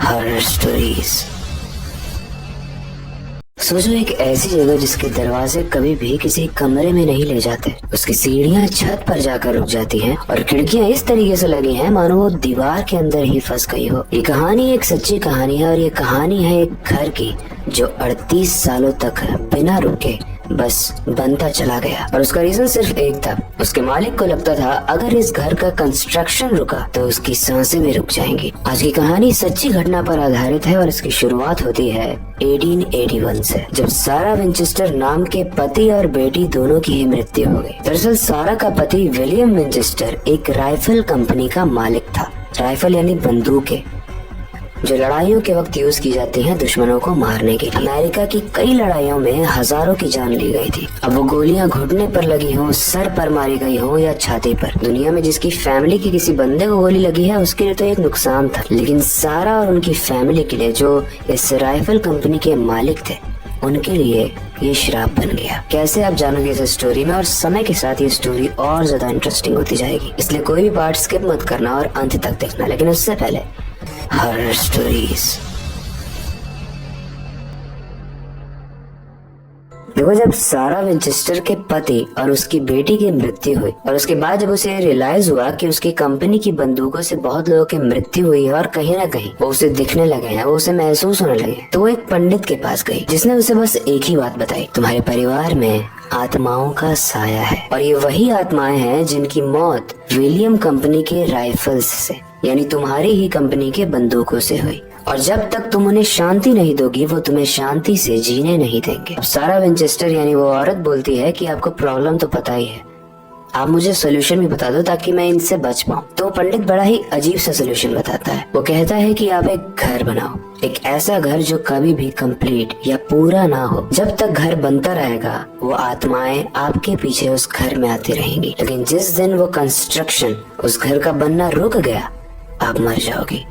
Horror stories. सोचो एक ऐसी जगह जिसके दरवाजे कभी भी किसी कमरे में नहीं ले जाते, उसकी सीढ़ियां छत पर जाकर रुक जाती हैं और खिड़कियां इस तरीके से लगी हैं मानो वो दीवार के अंदर ही फंस गई हो। ये कहानी एक सच्ची कहानी है और ये कहानी है एक घर की जो 38 सालों तक बिना रुके बस बनता चला गया। और उसका रीजन सिर्फ एक था, उसके मालिक को लगता था अगर इस घर का कंस्ट्रक्शन रुका तो उसकी सांसें भी रुक जाएंगी। आज की कहानी सच्ची घटना पर आधारित है और इसकी शुरुआत होती है 1881 से, जब सारा विंचेस्टर नाम के पति और बेटी दोनों की ही मृत्यु हो गई। दरअसल सारा का पति विलियम विंचेस्टर एक राइफल कंपनी का मालिक था। राइफल यानी बंदूकें जो लड़ाइयों के वक्त यूज की जाती हैं दुश्मनों को मारने के लिए। अमेरिका की कई लड़ाइयों में हजारों की जान ली गई थी। अब वो गोलियां घुटने पर लगी हो, सर पर मारी गई हो या छाती पर, दुनिया में जिसकी फैमिली की किसी बंदे को गोली लगी है उसके लिए तो एक नुकसान था, लेकिन सारा और उनकी फैमिली के लिए जो इस राइफल कंपनी के मालिक थे उनके लिए ये श्राप बन गया। कैसे आप जानोगे इस स्टोरी में, और समय के साथ ये स्टोरी और ज्यादा इंटरेस्टिंग होती जाएगी, इसलिए कोई भी पार्ट स्किप मत करना और अंत तक देखना। लेकिन उससे पहले हॉरर स्टोरीज। देखो, जब सारा विंचेस्टर के पति और उसकी बेटी की मृत्यु हुई और उसके बाद जब उसे रियलाइज हुआ कि उसकी कंपनी की बंदूकों से बहुत लोगों की मृत्यु हुई है और कहीं ना कहीं वो उसे दिखने लगे हैं, वो उसे महसूस होने लगे, तो वो एक पंडित के पास गई जिसने उसे बस एक ही बात बताई, तुम्हारे परिवार में आत्माओं का साया है और ये वही आत्माएं हैं जिनकी मौत विलियम कंपनी के राइफल्स से यानी तुम्हारी ही कंपनी के बंदूकों से हुई, और जब तक तुम उन्हें शांति नहीं दोगी वो तुम्हें शांति से जीने नहीं देंगे। अब सारा विंचेस्टर यानी वो औरत बोलती है कि आपको प्रॉब्लम तो पता ही है, आप मुझे सोल्यूशन भी बता दो ताकि मैं इनसे बच पाऊँ। तो पंडित बड़ा ही अजीब सा सोल्यूशन बताता है। वो कहता है कि आप एक घर बनाओ, एक ऐसा घर जो कभी भी कंप्लीट या पूरा ना हो। जब तक घर बनता रहेगा वो आत्माएं आपके पीछे उस घर में आती रहेंगी, लेकिन जिस दिन वो कंस्ट्रक्शन उस घर का बनना रुक गया आप मर जाओगे।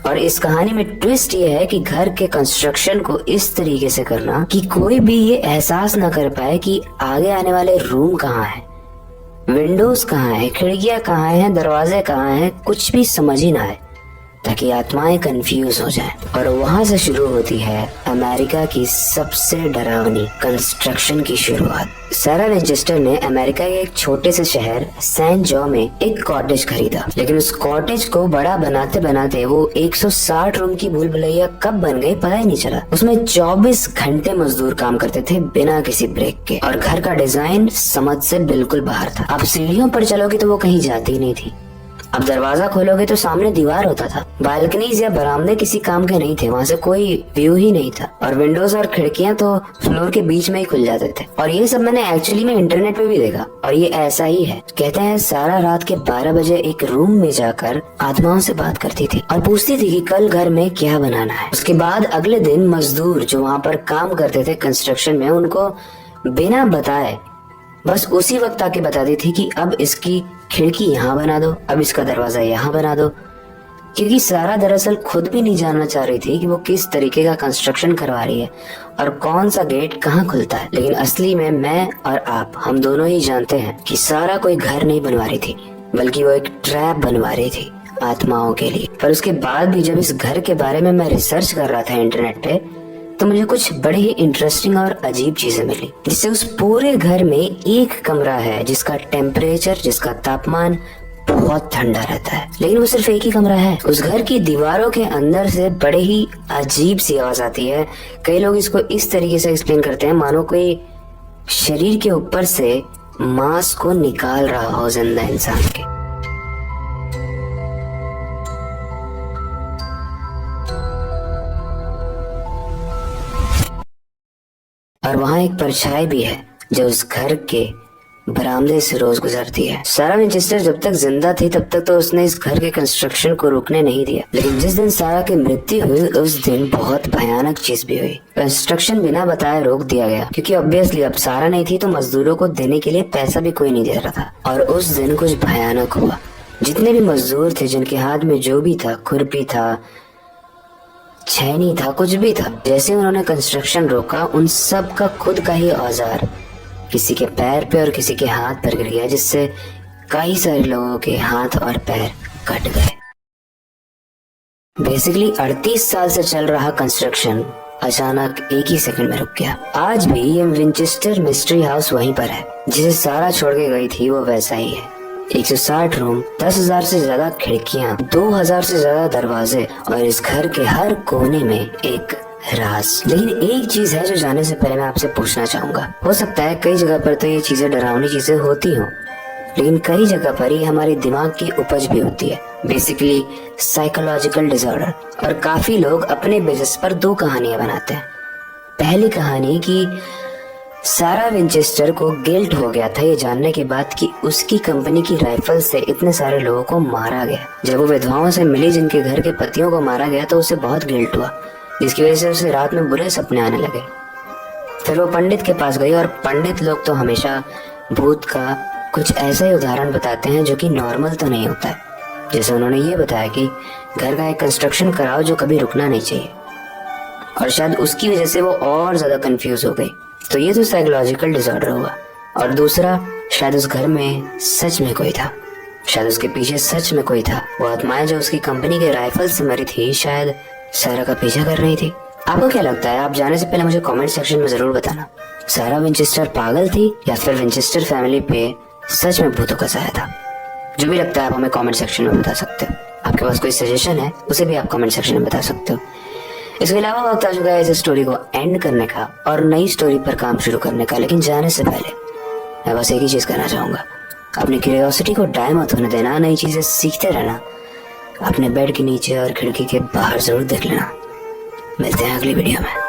और इस कहानी में ट्विस्ट ये है कि घर के कंस्ट्रक्शन को इस तरीके से करना कि कोई भी ये एहसास ना कर पाए कि आगे आने वाले रूम कहाँ है, विंडोज कहाँ है, खिड़कियां कहाँ हैं, दरवाजे कहाँ हैं, कुछ भी समझ ही ना आए, ताकि आत्माएं कंफ्यूज हो जाएं। और वहां से शुरू होती है अमेरिका की सबसे डरावनी कंस्ट्रक्शन की शुरुआत। सारा विंचेस्टर ने अमेरिका के एक छोटे से शहर सैन जो में एक कॉटेज खरीदा, लेकिन उस कॉटेज को बड़ा बनाते बनाते वो 160 रूम की भूल भुलैया कब बन गई पता ही नहीं चला। उसमें 24 घंटे मजदूर काम करते थे बिना किसी ब्रेक के, और घर का डिजाइन समझ से बिल्कुल बाहर था। आप सीढ़ियों पर चलोगे तो वो कहीं जाती ही नहीं थी, अब दरवाजा खोलोगे तो सामने दीवार होता था, बालकनीज या बरामदे किसी काम के नहीं थे, वहाँ से कोई व्यू ही नहीं था, और विंडोज और खिड़कियां तो फ्लोर के बीच में ही खुल जाते थे। और ये सब मैंने एक्चुअली में इंटरनेट पे भी देखा और ये ऐसा ही है। कहते हैं सारा रात के 12 बजे एक रूम में जाकर आत्माओं से बात करती थी और पूछती थी कि कल घर में क्या बनाना है। उसके बाद अगले दिन मजदूर जो वहाँ पर काम करते थे कंस्ट्रक्शन में, उनको बिना बताए बस उसी वक्त आके बताती थी कि अब इसकी खिड़की यहाँ बना दो, अब इसका दरवाजा यहाँ बना दो, क्योंकि सारा दरअसल खुद भी नहीं जानना चाह रही थी कि वो किस तरीके का कंस्ट्रक्शन करवा रही है और कौन सा गेट कहाँ खुलता है। लेकिन असली में मैं और आप हम दोनों ही जानते हैं कि सारा कोई घर नहीं बनवा रही थी, बल्कि वो एक ट्रैप बनवा रही थी आत्माओं के लिए। पर उसके बाद भी जब इस घर के बारे में मैं रिसर्च कर रहा था इंटरनेट पे, तो मुझे कुछ बड़ी ही इंटरेस्टिंग और अजीब चीजें मिली, जिससे उस पूरे घर में एक कमरा है जिसका टेम्परेचर, जिसका तापमान बहुत ठंडा रहता है, लेकिन वो सिर्फ एक ही कमरा है। उस घर की दीवारों के अंदर से बड़े ही अजीब सी आवाज आती है। कई लोग इसको इस तरीके से एक्सप्लेन करते हैं मानो कोई शरीर के ऊपर से मांस को निकाल रहा हो जिंदा इंसान के। और वहाँ एक परछाई भी है जो उस घर के बरामदे से रोज गुजरती है। सारा विंचेस्टर जब तक जिंदा थी तब तक तो उसने इस घर के कंस्ट्रक्शन को रुकने नहीं दिया, लेकिन जिस दिन सारा की मृत्यु हुई उस दिन बहुत भयानक चीज भी हुई। कंस्ट्रक्शन बिना बताए रोक दिया गया, क्योंकि ऑब्वियसली अब सारा नहीं थी तो मजदूरों को देने के लिए पैसा भी कोई नहीं दे रहा था। और उस दिन कुछ भयानक हुआ। जितने भी मजदूर थे, जिनके हाथ में जो भी था, खुरपी था, छैनी था, कुछ भी था, जैसे उन्होंने कंस्ट्रक्शन रोका उन सब का खुद का ही औजार किसी के पैर पे और किसी के हाथ पर गिर गया, जिससे कई सारे लोगों के हाथ और पैर कट गए। बेसिकली 38 साल से चल रहा कंस्ट्रक्शन अचानक एक ही सेकंड में रुक गया। आज भी ये विंचेस्टर मिस्ट्री हाउस वहीं पर है, जिसे सारा छोड़ के गई थी वो वैसा ही है। 160 रूम, 10,000 से ज्यादा खिड़कियां, 2,000 से ज्यादा दरवाजे और इस घर के हर कोने में एक राज। लेकिन एक चीज है जो जानने से पहले मैं आपसे पूछना चाहूंगा। हो सकता है कई जगह पर तो ये चीजें डरावनी चीजें होती हों, लेकिन कई जगह पर ये हमारे दिमाग की उपज भी होती है, बेसिकली साइकोलॉजिकल डिसऑर्डर। और काफी लोग अपने बेसिस पर दो कहानियां बनाते हैं। पहली कहानी कि सारा विंचेस्टर को गिल्ट हो गया था ये जानने के बाद कि उसकी कंपनी की राइफल से इतने सारे लोगों को मारा गया। जब वो विधवाओं से मिली जिनके घर के पतियों को मारा गया तो उसे बहुत गिल्ट हुआ, जिसकी वजह से उसे रात में बुरे सपने आने लगे। फिर वो पंडित के पास गई और पंडित लोग तो हमेशा भूत का कुछ ऐसा ही उदाहरण बताते हैं जो कि नॉर्मल तो नहीं होता है। जैसे उन्होंने ये बताया कि घर का एक कंस्ट्रक्शन कराओ जो कभी रुकना नहीं चाहिए, और शायद उसकी वजह से वो और ज्यादा कंफ्यूज हो गई। तो ये तो साइकोलॉजिकल डिसऑर्डर हुआ। और दूसरा, शायद उस घर में सच में कोई था, शायद उसके पीछे सच में कोई था। वो आत्माएं जो उसकी कंपनी के राइफल से मरी थी शायद सारा का पीछा कर रही थी। आपको क्या लगता है? आप जाने से पहले मुझे कमेंट सेक्शन में जरूर बताना, सारा विंचेस्टर पागल थी या फिर विंचेस्टर फैमिली पे सच में भूतों का साया था? जो भी लगता है आप हमें कमेंट सेक्शन में बता सकते हो। आपके पास कोई सजेशन है उसे भी आप कमेंट सेक्शन में बता सकते हो। इसके अलावा वक्त आ चुका है इस स्टोरी को एंड करने का और नई स्टोरी पर काम शुरू करने का। लेकिन जाने से पहले मैं बस एक ही चीज करना चाहूंगा, अपनी क्यूरियोसिटी को डाई मत होने देना, नई चीजें सीखते रहना, अपने बेड के नीचे और खिड़की के बाहर जरूर देख लेना। मिलते हैं अगली वीडियो में।